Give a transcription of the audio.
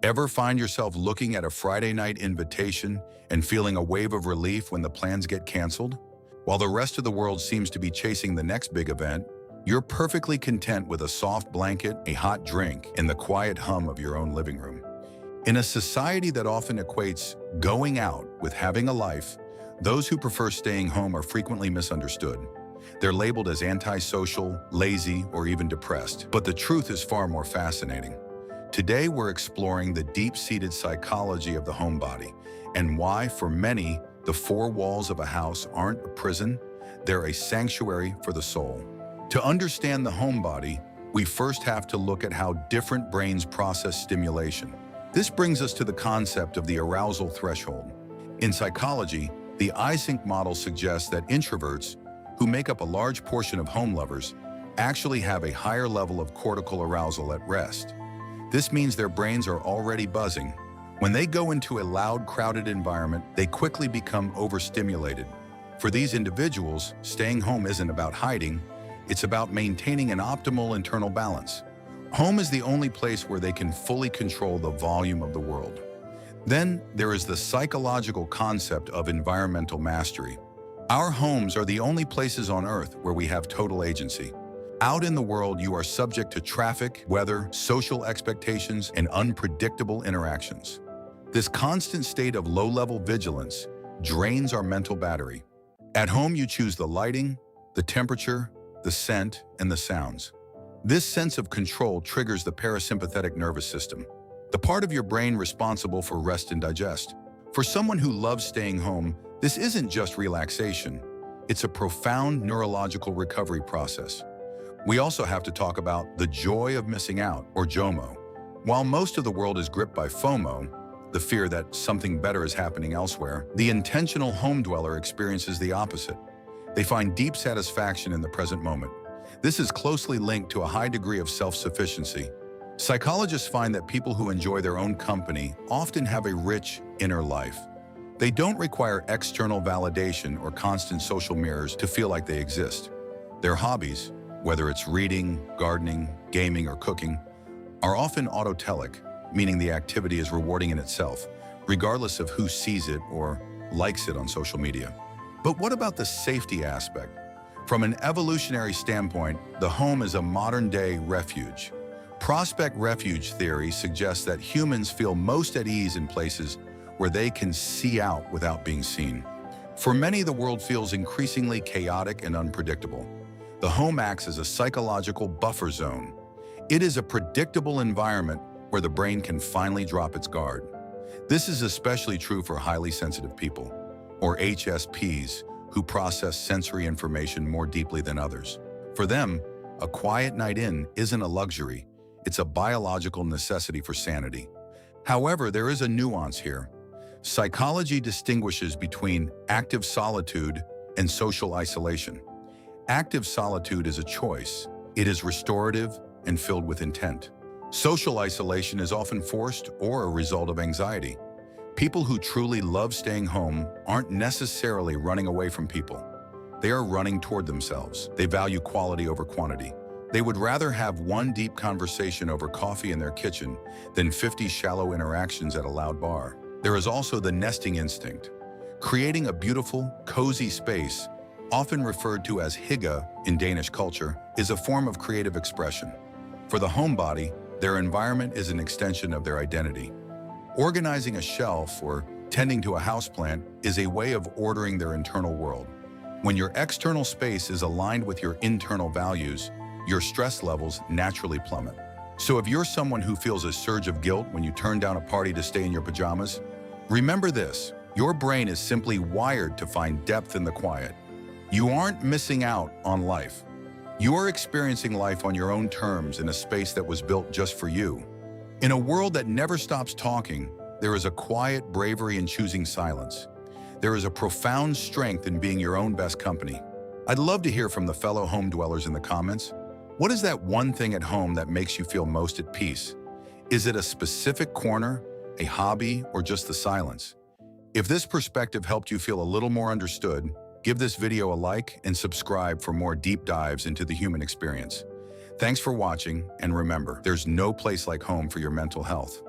Ever find yourself looking at a Friday night invitation and feeling a wave of relief when the plans get canceled? While the rest of the world seems to be chasing the next big event, you're perfectly content with a soft blanket, a hot drink, and the quiet hum of your own living room. In a society that often equates going out with having a life, those who prefer staying home are frequently misunderstood. They're labeled as antisocial, lazy, or even depressed. But the truth is far more fascinating. Today, we're exploring the deep-seated psychology of the homebody and why, for many, the four walls of a house aren't a prison, they're a sanctuary for the soul. To understand the homebody, we first have to look at how different brains process stimulation. This brings us to the concept of the arousal threshold. In psychology, the I-Sync model suggests that introverts, who make up a large portion of home lovers, actually have a higher level of cortical arousal at rest. This means their brains are already buzzing. When they go into a loud, crowded environment, they quickly become overstimulated. For these individuals, staying home isn't about hiding, it's about maintaining an optimal internal balance. Home is the only place where they can fully control the volume of the world. Then there is the psychological concept of environmental mastery. Our homes are the only places on Earth where we have total agency. Out in the world, you are subject to traffic, weather, social expectations, and unpredictable interactions. This constant state of low-level vigilance drains our mental battery. At home, you choose the lighting, the temperature, the scent, and the sounds. This sense of control triggers the parasympathetic nervous system, the part of your brain responsible for rest and digest. For someone who loves staying home, this isn't just relaxation. It's a profound neurological recovery process. We also have to talk about the joy of missing out, or JOMO. While most of the world is gripped by FOMO, the fear that something better is happening elsewhere, the intentional home dweller experiences the opposite. They find deep satisfaction in the present moment. This is closely linked to a high degree of self-sufficiency. Psychologists find that people who enjoy their own company often have a rich inner life. They don't require external validation or constant social mirrors to feel like they exist. Their hobbies, whether it's reading, gardening, gaming, or cooking, are often autotelic, meaning the activity is rewarding in itself, regardless of who sees it or likes it on social media. But what about the safety aspect? From an evolutionary standpoint, the home is a modern-day refuge. Prospect refuge theory suggests that humans feel most at ease in places where they can see out without being seen. For many, the world feels increasingly chaotic and unpredictable. The home acts as a psychological buffer zone. It is a predictable environment where the brain can finally drop its guard. This is especially true for highly sensitive people, or HSPs, who process sensory information more deeply than others. For them, a quiet night in isn't a luxury, it's a biological necessity for sanity. However, there is a nuance here. Psychology distinguishes between active solitude and social isolation. Active solitude is a choice. It is restorative and filled with intent. Social isolation is often forced or a result of anxiety. People who truly love staying home aren't necessarily running away from people. They are running toward themselves. They value quality over quantity. They would rather have one deep conversation over coffee in their kitchen than 50 shallow interactions at a loud bar. There is also the nesting instinct. Creating a beautiful, cozy space, often referred to as hygge in Danish culture, is a form of creative expression. For the homebody, their environment is an extension of their identity. Organizing a shelf or tending to a houseplant is a way of ordering their internal world. When your external space is aligned with your internal values, your stress levels naturally plummet. So if you're someone who feels a surge of guilt when you turn down a party to stay in your pajamas, remember this: your brain is simply wired to find depth in the quiet. You aren't missing out on life. You are experiencing life on your own terms in a space that was built just for you. In a world that never stops talking, there is a quiet bravery in choosing silence. There is a profound strength in being your own best company. I'd love to hear from the fellow home dwellers in the comments. What is that one thing at home that makes you feel most at peace? Is it a specific corner, a hobby, or just the silence? If this perspective helped you feel a little more understood, give this video a like and subscribe for more deep dives into the human experience. Thanks for watching, and remember, there's no place like home for your mental health.